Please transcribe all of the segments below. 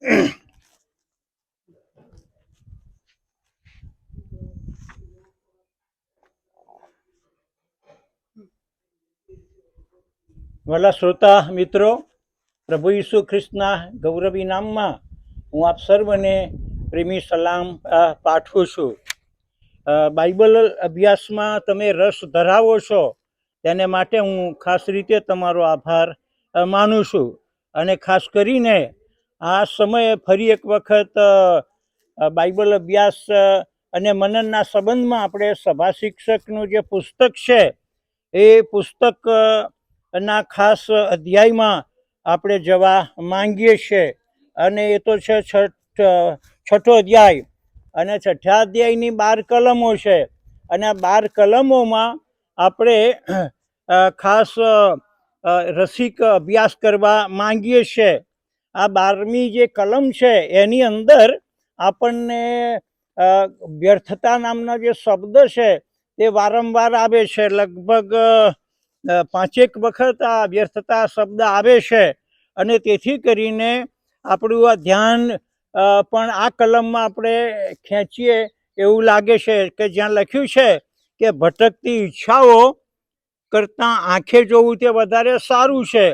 વાલા શ્રોતા મિત્રો, પ્રભુ ઈસુ ખ્રિસ્તના ગૌરવી નામમાં હું આપ સર્વને પ્રેમી સલામ પાઠવું છું. બાઇબલ અભ્યાસમાં તમે રસ ધરાવો છો તેને માટે હું ખાસ રીતે તમારો આભાર માનું છું. અને ખાસ કરીને આ સમયે ફરી એક વખત બાઇબલ અભ્યાસ અને મનનના સંબંધમાં આપણે સભા શિક્ષકનું જે પુસ્તક છે એ પુસ્તક ના ખાસ અધ્યાયમાં આપણે જવા માંગીએ છીએ. અને એ તો છે છઠ્ઠો અધ્યાય, અને છઠ્ઠા અધ્યાયની 12 કલમો છે. અને આ 12 કલમોમાં આપણે ખાસ રસિક અભ્યાસ કરવા માંગીએ છીએ. આ 12મી જે કલમ છે એની અંદર આપણને વ્યર્થતા નામનો જે શબ્દ છે તે વારંવાર આવે છે. લગભગ 5 વખત આ વ્યર્થતા શબ્દ આવે છે. અને તેથી કરીને આપણું આ ધ્યાન પણ આ કલમમાં આપણે ખેંચીએ એવું લાગે છે કે જ્યાં લખ્યું છે કે ભટકતી ઈચ્છાઓ કરતાં આંખે જોવું તે વધારે સારું છે,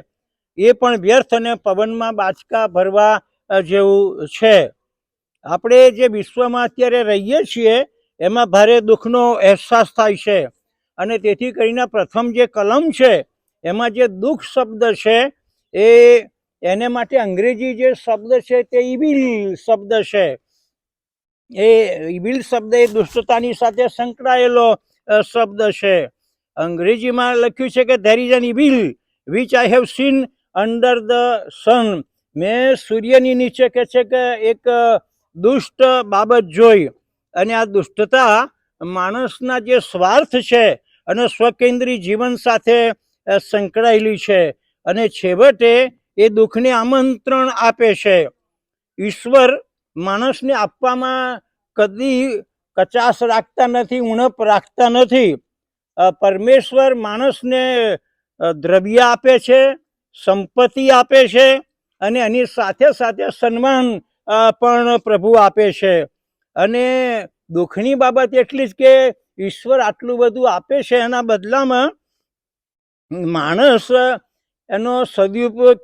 એ પણ વ્યર્થ અને પવનમાં બાચકા ભરવા જેવું છે. આપણે જે વિશ્વમાં અત્યારે રહીએ છીએ એમાં ભારે દુઃખનો અહેસાસ થાય છે. અને તેથી કરીને પ્રથમ જે કલમ છે એમાં જે દુઃખ શબ્દ છે એને માટે અંગ્રેજી જે શબ્દ છે તે ઇવિલ શબ્દ છે. એ ઇવિલ શબ્દ એ દુષ્ટતાની સાથે સંકળાયેલો શબ્દ છે. અંગ્રેજીમાં લખ્યું છે કે there is an evil which I have seen under the sun. મેં સૂર્યની નીચે કે છે કે એક દુષ્ટ બાબત જોઈ. અને આ દુષ્ટતા માણસના જે સ્વાર્થ છે અને સ્વકેન્દ્રી જીવન સાથે સંકળાયેલી છે. અને છેવટે એ દુઃખને આમંત્રણ આપે છે. ઈશ્વર માણસને આપવામાં કદી કચાશ રાખતા નથી, ઉણપ રાખતા નથી. પરમેશ્વર માણસને દ્રવ્ય આપે છે, સંપત્તિ આપે છે, અને એની સાથે સાથે સન્માન પણ પ્રભુ આપે છે. અને દુઃખની બાબત એટલી જ કે ઈશ્વર આટલું બધું આપે છે, એના બદલામાં માણસ એનો સદુપયોગ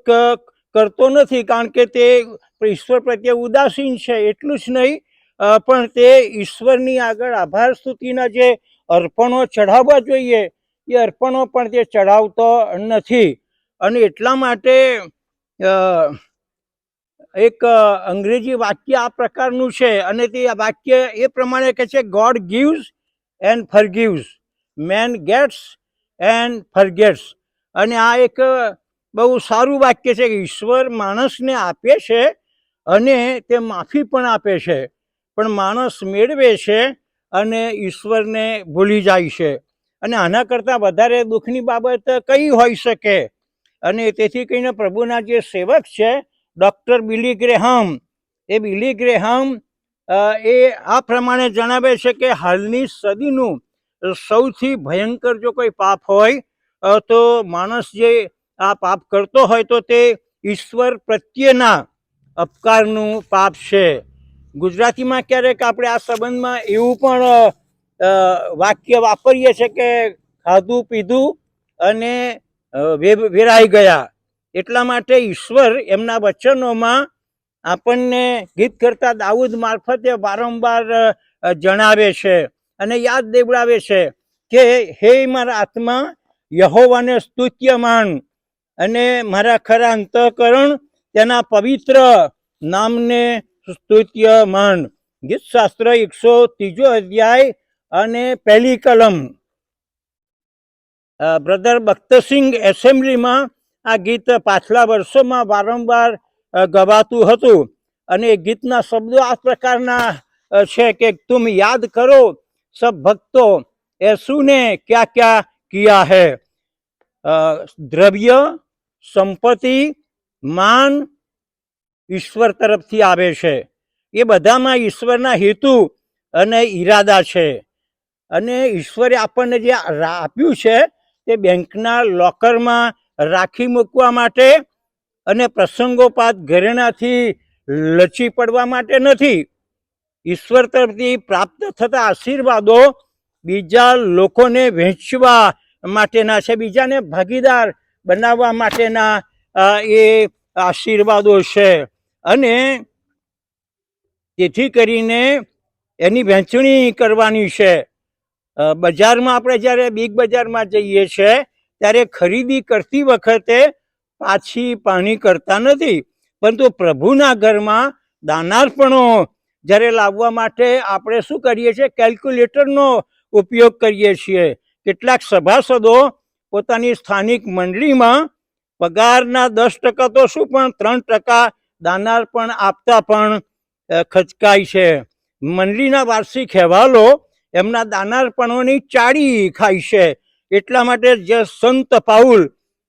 કરતો નથી, કારણ કે તે ઈશ્વર પ્રત્યે ઉદાસીન છે. એટલું જ નહીં, પણ તે ઈશ્વરની આગળ આભાર સ્તુતિના જે અર્પણો ચઢાવવા જોઈએ એ અર્પણો પણ તે ચઢાવતો નથી. અને એટલા માટે એક અંગ્રેજી વાક્ય આ પ્રકારનું છે, અને તે વાક્ય એ પ્રમાણે કહે છે, God gives and forgives, man gets and forgets. અને આ એક બહુ સારું વાક્ય છે કે ઈશ્વર માણસને આપે છે અને તે માફી પણ આપે છે, પણ માણસ મેળવે છે અને ઈશ્વરને ભૂલી જાય છે. અને આના કરતાં વધારે દુઃખની બાબત કઈ હોઈ શકે? અને તેથી કહીને પ્રભુના જે સેવક છે ડૉક્ટર બિલી ગ્રેહામ, એ બિલી ગ્રેહામ એ આ પ્રમાણે જણાવે છે કે હાલની સદીનું સૌથી ભયંકર જો કોઈ પાપ હોય તો માણસ જે આ પાપ કરતો હોય તો તે ઈશ્વર પ્રત્યેના અપકારનું પાપ છે. ગુજરાતીમાં ક્યારેક આપણે આ સંબંધમાં એવું પણ વાક્ય વાપરીએ છીએ કે ખાધું પીધું અને વેરાઈ ગયા. એટલા માટે ઈશ્વર એમના વચનોમાં આપણને ગીત કરતા દાઉદ મારફતે વારંવાર જણાવે છે અને યાદ દેવડાવે છે કે હે મારા આત્મા યહોવાને સ્તુત્ય માન, અને મારા ખરા અંતઃકરણ તેના પવિત્ર નામને સ્તુત્ય માન. ગીતશાસ્ત્ર 103 અધ્યાય અને 1 કલમ. બ્રધર બખ્તરસિંહ એસેમ્બલીમાં આ ગીત પાછલા વર્ષોમાં વારંવાર ગવાતું હતું. અને એ ગીતના શબ્દો આ પ્રકારના છે કે તુમ યાદ કરો સબ ભક્તો એસુને ક્યા ક્યા કિયા હૈ. દ્રવ્ય, સંપત્તિ, માન ઈશ્વર તરફથી આવે છે. એ બધામાં ઈશ્વરના હેતુ અને ઈરાદા છે. અને ઈશ્વરે આપણને જે આપ્યું છે તે બેંકના લોકરમાં રાખી મૂકવા માટે અને પ્રસંગોપાત ઘરેણાથી લચી પડવા માટે નથી. ઈશ્વર તરફથી પ્રાપ્ત થતા આશીર્વાદો બીજા લોકોને વહેંચવા માટેના છે, બીજાને ભાગીદાર બનાવવા માટેના એ આશીર્વાદો છે. અને તેથી કરીને એની વહેંચણી કરવાની છે. બજારમાં આપણે જ્યારે બિગ બજારમાં જઈએ છીએ ત્યારે ખરીદી કરતી વખતે પાછી પાણી કરતા નથી, પરંતુ પ્રભુના ઘરમાં દાનાર્પણો જ્યારે લાવવા માટે આપણે શું કરીએ છીએ? કેલ્ક્યુલેટરનો ઉપયોગ કરીએ છીએ. કેટલાક સભાસદો પોતાની સ્થાનિક મંડળીમાં પગારના 10% તો શું પણ 3% દાનાર્પણ આપતા પણ ખચકાય છે. મંડળીના વાર્ષિક અહેવાલો એમના દાનાર્પણોની ચાડી ખાય છે. એટલા માટે જે સંત પાઉલ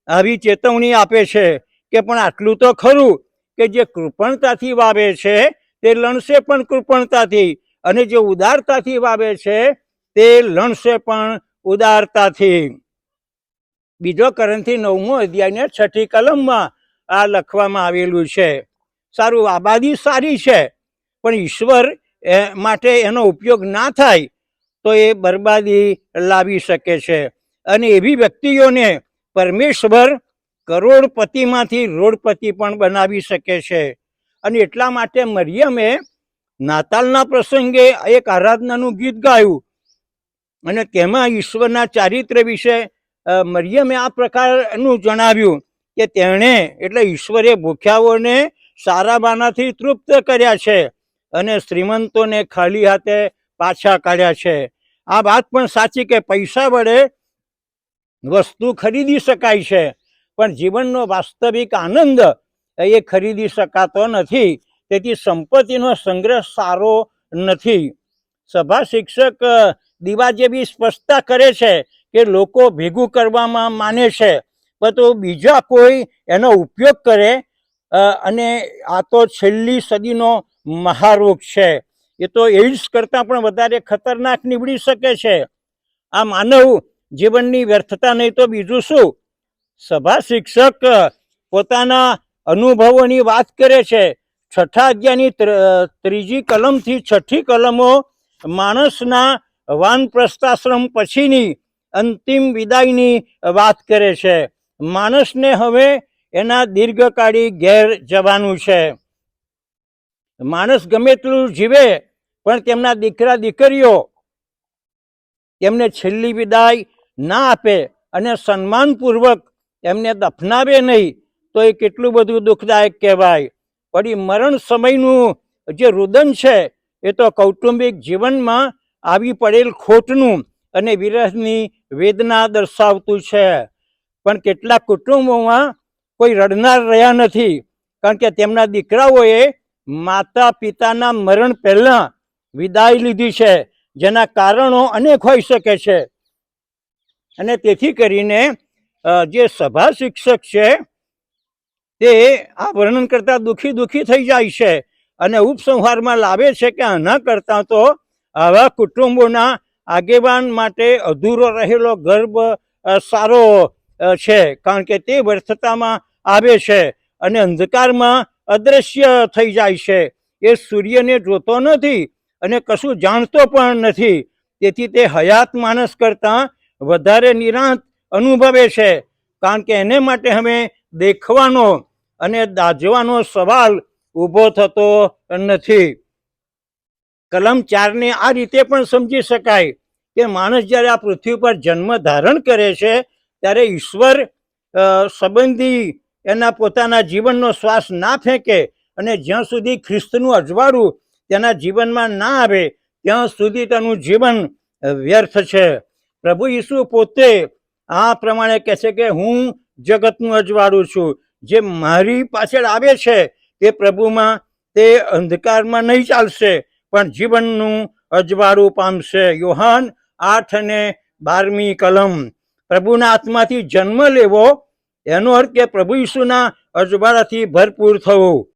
આવી ચેતવણી આપે છે કે પણ આટલું તો ખરું કે જે કૃપણતાથી વાવે છે તે લણશે પણ કૃપણતાથી, અને જે ઉદારતાથી વાવે છે તે લણશે પણ ઉદારતાથી. બીજો કોરિન્થી 9મો અધ્યાયને 6ઠી કલમમાં આ લખવામાં આવેલું છે. સારું, આબાદી સારી છે, પણ ઈશ્વર માટે એનો ઉપયોગ ના થાય તો એ બરબાદી લાવી શકે છે. અને એવી વ્યક્તિઓને પરમેશ્વર કરોડપતિમાંથી રોડપતિ પણ બનાવી શકે છે. અને એટલા માટે મરિયમે નાતાલના પ્રસંગે એક આરાધનાનું ગીત ગાયું, અને તેમાં ઈશ્વરના ચારિત્ર વિશે મરિયમે આ પ્રકારનું જણાવ્યું કે તેણે એટલે ઈશ્વરે ભૂખ્યાઓને સારા બાનાથી તૃપ્ત કર્યા છે અને શ્રીમંતોને ખાલી હાથે પાછા કાઢ્યા છે. આ વાત પણ સાચી કે પૈસા વડે વસ્તુ ખરીદી શકાય છે, પણ જીવનનો વાસ્તવિક આનંદ એ ખરીદી શકાતો નથી. તેથી સંપત્તિનો સંગ્રહ સારો નથી. સભા શિક્ષક દીવા જેવી સ્પષ્ટતા કરે છે કે લોકો ભેગું કરવામાં માને છે, પરંતુ બીજા કોઈ એનો ઉપયોગ કરે, અને આ તો છેલ્લી સદીનો મહારોગ છે. એ તો એઇડ્સ કરતાં પણ વધારે ખતરનાક નીવડી શકે છે. આ માનવ જીવનની વ્યર્થતા નહીં તો બીજું શું? સભા શિક્ષક પોતાના અનુભવોની વાત કરે છે. 6ઠા અધ્યાયની 3જી કલમથી 6ઠી કલમો માણસના વાનપ્રસ્થાશ્રમ પછીની અંતિમ વિદાયની વાત કરે છે. માણસને હવે એના દીર્ઘકાળી ઘેર જવાનું છે. માણસ ગમે તેટલું જીવે પણ તેમના દીકરા દીકરીઓ તેમને છેલ્લી વિદાય ના આપે અને સન્માનપૂર્વક એમને દફનાવે નહીં તો એ કેટલું બધું દુઃખદાયક કહેવાય. વળી મરણ સમયનું જે રુદન છે એ તો કૌટુંબિક જીવનમાં આવી પડેલ ખોટનું અને વિરહની વેદના દર્શાવતું છે. પણ કેટલાક કુટુંબોમાં કોઈ રડનાર રહ્યા નથી, કારણ કે તેમના દીકરાઓએ માતા પિતાના મરણ પહેલાં વિદાય લીધી છે, જેના કારણો અનેક હોઈ શકે છે. અને તેથી કરીને જે સભા શિક્ષક છે તે આ વર્ણન કરતાં દુઃખી થઈ જાય છે અને ઉપસંહારમાં લાવે છે કે આના કરતાં તો આવા કુટુંબોના આગેવાન માટે અધૂરો રહેલો ગર્ભ સારો છે, કારણ કે તે વ્યર્થતામાં આવે છે અને અંધકારમાં અદૃશ્ય થઈ જાય છે. એ સૂર્યને જોતો નથી અને કશું જાણતો પણ નથી, તેથી તે હયાત માણસ કરતાં વધારે નિરાંત અનુભવે છે, કારણ કે એને માટે હવે દેખવાનો અને દાઝવાનો સવાલ ઊભો થતો નથી. કલમ 4ને આ રીતે પણ સમજી શકાય કે માણસ જ્યારે આ પૃથ્વી પર જન્મ ધારણ કરે છે ત્યારે ઈશ્વર સંબંધી એના પોતાના જીવનનો શ્વાસ ના ફેંકે અને જ્યાં સુધી ખ્રિસ્તનું અજવાળું તેના જીવનમાં ના આવે ત્યાં સુધી તેનું જીવન વ્યર્થ છે. પ્રભુ ઈસુ પોતે આ પ્રમાણે કહે છે કે હું જગતનું અજવાળું છું. જે મારી પાછળ આવે છે તે પ્રભુમાં તે અંધકારમાં નહીં ચાલશે પણ જીવનનું અજવાળું પામશે. યોહાન 8:12 કલમ. પ્રભુના આત્માથી જન્મ લેવો એનો અર્થ કે પ્રભુ ઈસુના અજવાળાથી ભરપૂર થવું.